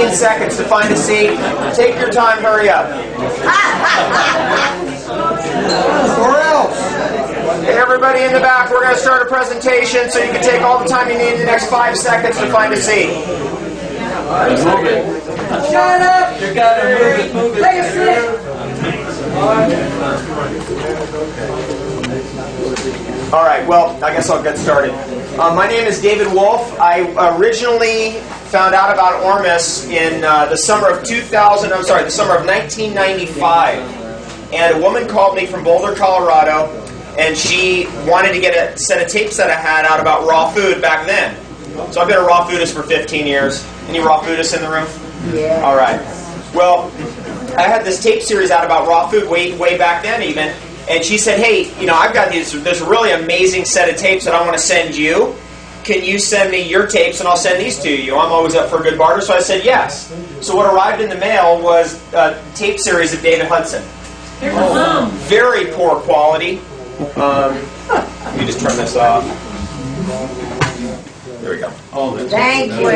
Seconds to find a seat. Take your time, hurry up. Or else. Hey, everybody in the back, we're going to start a presentation so you can take all the time you need in the next 5 seconds to find a seat. Shut up! You gotta move it. Take a seat. All right, well, I guess I'll get started. My name is David Wolf. I originally found out about Ormus in the summer of 1995. And a woman called me from Boulder, Colorado, and she wanted to get a set of tapes that I had out about raw food back then. So I've been a raw foodist for 15 years. Any raw foodists in the room? Yeah. All right. Well, I had this tape series out about raw food way back then even. And she said, hey, I've got this really amazing set of tapes that I want to send you. Can you send me your tapes and I'll send these to you? I'm always up for a good barter, so I said yes. So what arrived in the mail was a tape series of David Hudson. Very poor quality. Let me just turn this off. There we go. Thank you.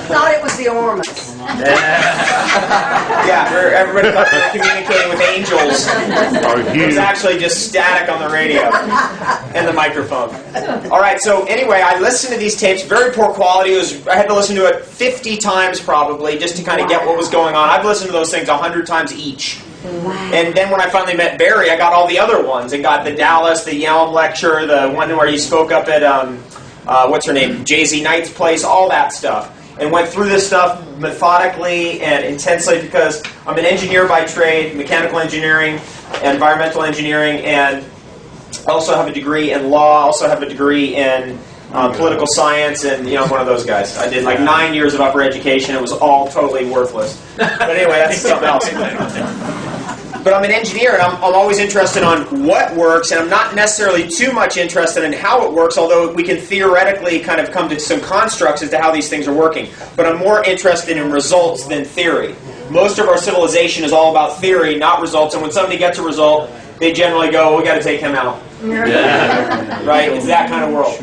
Thought it was the Ormus. Yeah, everybody thought they were communicating with angels. It was actually just static on the radio and the microphone. All right, so anyway, I listened to these tapes, very poor quality. I had to listen to it 50 times probably just to kind of get what was going on. I've listened to those things 100 times each. Wow. And then when I finally met Barry, I got all the other ones. I got the Dallas, the Yelm lecture, the one where he spoke up at, what's her name, Jay-Z Knight's place, all that stuff. And went through this stuff methodically and intensely because I'm an engineer by trade, mechanical engineering, environmental engineering, and also have a degree in law, also have a degree in political science, and I'm one of those guys. I did like 9 years of upper education. It was all totally worthless. But anyway, that's something else. But I'm an engineer, and I'm always interested on what works, and I'm not necessarily too much interested in how it works, although we can theoretically kind of come to some constructs as to how these things are working. But I'm more interested in results than theory. Most of our civilization is all about theory, not results, and when somebody gets a result, they generally go, we got to take him out. Yeah. Right? It's that kind of world.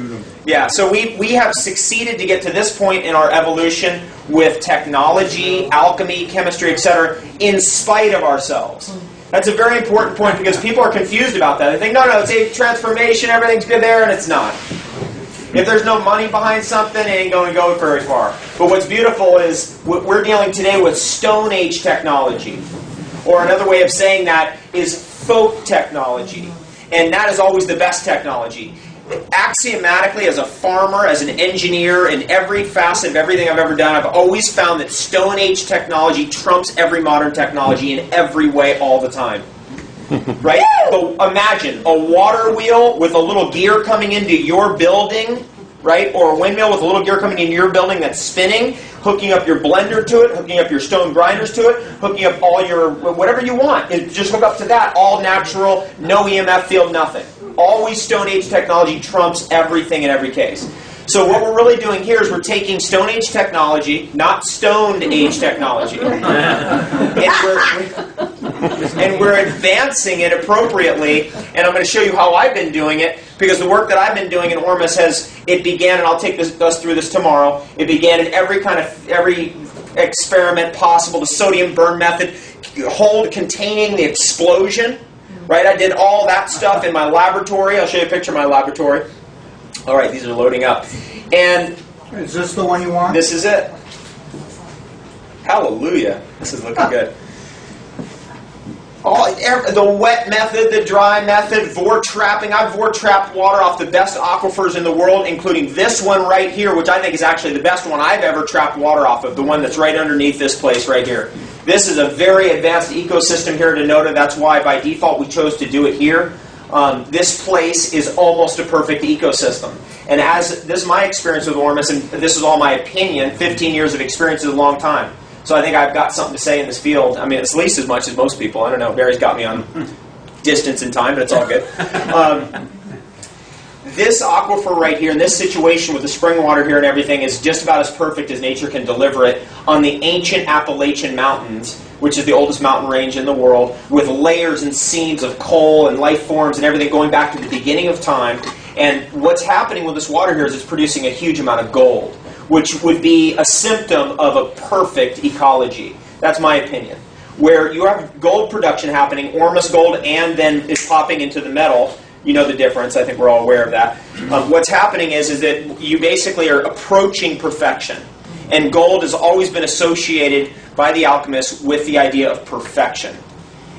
Yeah, so we have succeeded to get to this point in our evolution with technology, alchemy, chemistry, etc., in spite of ourselves. That's a very important point because people are confused about that. They think, no, it's a transformation, everything's good there, and it's not. If there's no money behind something, it ain't going to go very far. But what's beautiful is we're dealing today with Stone Age technology. Or another way of saying that is folk technology. And that is always the best technology. Axiomatically, as a farmer, as an engineer, in every facet of everything I've ever done, I've always found that Stone Age technology trumps every modern technology in every way all the time. Right? So imagine a water wheel with a little gear coming into your building, right? Or a windmill with a little gear coming into your building that's spinning, hooking up your blender to it, hooking up your stone grinders to it, hooking up all your, whatever you want. Just hook up to that, all natural, no EMF field, nothing. Always Stone Age technology trumps everything in every case. So what we're really doing here is we're taking Stone Age technology, not Stoned Age technology, and we're advancing it appropriately. And I'm going to show you how I've been doing it, because the work that I've been doing in Ormus it began, and I'll take us through this tomorrow. It began in every experiment possible, the sodium burn method, containing the explosion. Right, I did all that stuff in my laboratory. I'll show you a picture of my laboratory. All right, these are loading up. And is this the one you want? This is it. Hallelujah. This is looking good. The wet method, the dry method, vore trapping. I've vore trapped water off the best aquifers in the world, including this one right here, which I think is actually the best one I've ever trapped water off of, the one that's right underneath this place right here. This is a very advanced ecosystem here in Denota. That's why, by default, we chose to do it here. This place is almost a perfect ecosystem. And as this is my experience with Ormus, and this is all my opinion, 15 years of experience is a long time. So I think I've got something to say in this field. I mean, it's at least as much as most people. I don't know. Barry's got me on distance and time, but it's all good. This aquifer right here, in this situation with the spring water here and everything, is just about as perfect as nature can deliver it on the ancient Appalachian Mountains, which is the oldest mountain range in the world, with layers and seams of coal and life forms and everything going back to the beginning of time. And what's happening with this water here is it's producing a huge amount of gold, which would be a symptom of a perfect ecology. That's my opinion. Where you have gold production happening, Ormus gold, and then it's popping into the metal. You know the difference. I think we're all aware of that. What's happening is that you basically are approaching perfection. And gold has always been associated by the alchemists with the idea of perfection.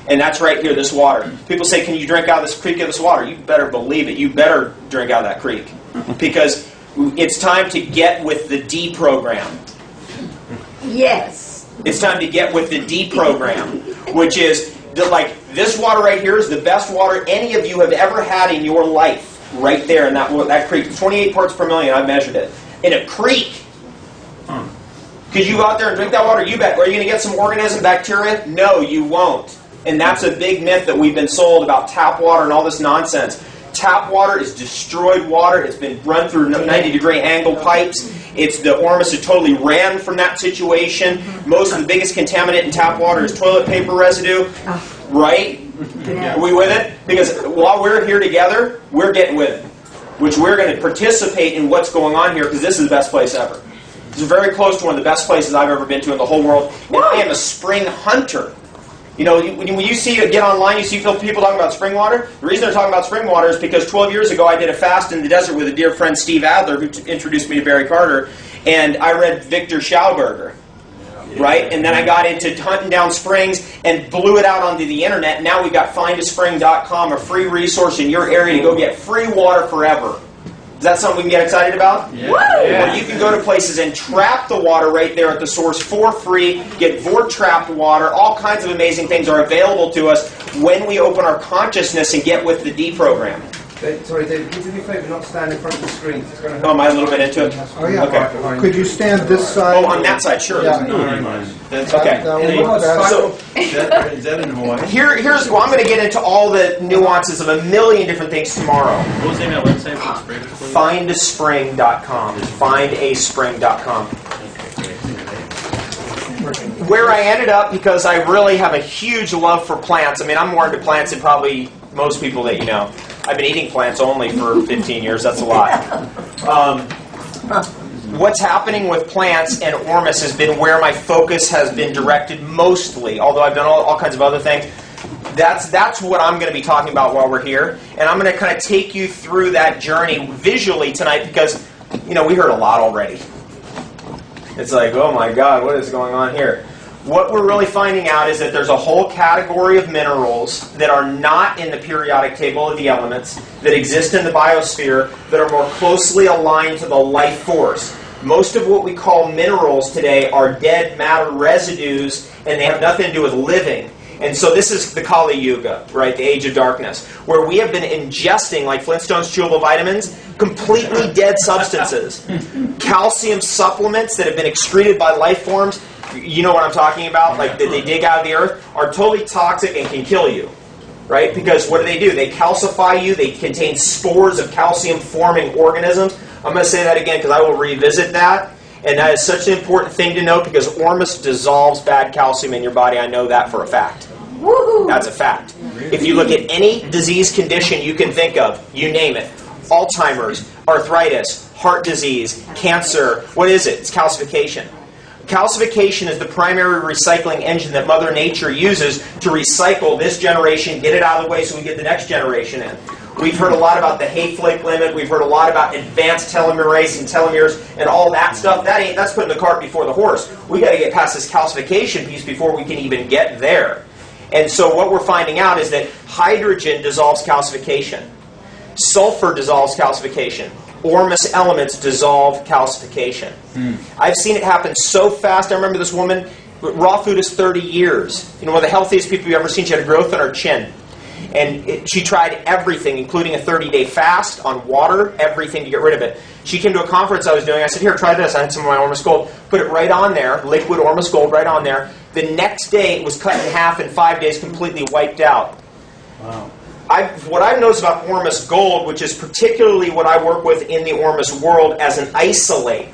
And that's right here, this water. People say, can you drink out of this creek of this water? You better believe it. You better drink out of that creek. Because it's time to get with the D program. Yes. It's time to get with the D program, which is like this water right here is the best water any of you have ever had in your life. Right there in that creek. 28 parts per million, I've measured it. In a creek. Could you go out there and drink that water? You bet. Are you going to get some organism, bacteria? No, you won't. And that's a big myth that we've been sold about tap water and all this nonsense. Tap water is destroyed water. It's been run through 90-degree angle pipes. The Ormus has totally ran from that situation. Most of the biggest contaminant in tap water is toilet paper residue. Right? Yes. Are we with it? Because while we're here together, we're getting with it. Which we're going to participate in what's going on here because this is the best place ever. It's very close to one of the best places I've ever been to in the whole world. And I am a spring hunter. You know, when you get online, you see people talking about spring water. The reason they're talking about spring water is because 12 years ago I did a fast in the desert with a dear friend, Steve Adler, who introduced me to Barry Carter, and I read Victor Schauberger, right? And then I got into hunting down springs and blew it out onto the internet. Now we've got findaspring.com, a free resource in your area to go get free water forever. Is that something we can get excited about? Yeah. Where you can go to places and trap the water right there at the source for free, get Vort-trapped water. All kinds of amazing things are available to us when we open our consciousness and get with the D program. Sorry, David, can you do me a favour, not stand in front of the screen? It's going to Oh, am I a little bit into it? Oh, yeah. Okay. Could you stand this side? Oh, on that side, sure. Yeah. That's okay. That would look better. So, Is that in Hawaii? I'm going to get into all the nuances of a million different things tomorrow. What was the name of that website for the spring? Findaspring.com. Findaspring.com. Where I ended up, because I really have a huge love for plants. I mean, I'm more into plants than probably most people that you know. I've been eating plants only for 15 years. That's a lot. What's happening with plants and Ormus has been where my focus has been directed mostly, although I've done all kinds of other things. That's what I'm going to be talking about while we're here. And I'm going to kind of take you through that journey visually tonight because, you know, we heard a lot already. It's like, oh my God, what is going on here? What we're really finding out is that there's a whole category of minerals that are not in the periodic table of the elements, that exist in the biosphere, that are more closely aligned to the life force. Most of what we call minerals today are dead matter residues, and they have nothing to do with living. And so this is the Kali Yuga, right, the age of darkness, where we have been ingesting, like Flintstones chewable vitamins, completely dead substances. Calcium supplements that have been excreted by life forms, you know what I'm talking about, like that they dig out of the earth, are totally toxic and can kill you, right? Because what do? They calcify you, they contain spores of calcium-forming organisms. I'm going to say that again because I will revisit that. And that is such an important thing to know because Ormus dissolves bad calcium in your body. I know that for a fact. Woohoo! That's a fact. If you look at any disease condition you can think of, you name it, Alzheimer's, arthritis, heart disease, cancer, what is it? It's calcification. Calcification is the primary recycling engine that Mother Nature uses to recycle this generation, get it out of the way so we get the next generation in. We've heard a lot about the Hayflick limit. We've heard a lot about advanced telomerase and telomeres and all that stuff. That's putting the cart before the horse. We got to get past this calcification piece before we can even get there. And so what we're finding out is that hydrogen dissolves calcification. Sulfur dissolves calcification. Ormus elements dissolve calcification. I've seen it happen so fast. I remember this woman, raw food is 30 years. You know, one of the healthiest people you've ever seen. She had a growth on her chin. And she tried everything, including a 30-day fast on water, everything to get rid of it. She came to a conference I was doing. I said, here, try this. I had some of my Ormus Gold. Put it right on there, liquid Ormus Gold right on there. The next day, it was cut in half in 5 days, completely wiped out. Wow. What I've noticed about Ormus Gold, which is particularly what I work with in the Ormus world as an isolate,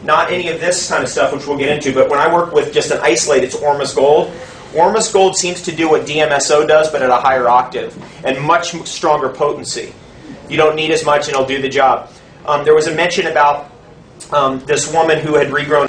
not any of this kind of stuff, which we'll get into, but when I work with just an isolate, it's Ormus Gold. Ormus Gold seems to do what DMSO does, but at a higher octave and much stronger potency. You don't need as much, and it'll do the job. There was a mention about this woman who had regrown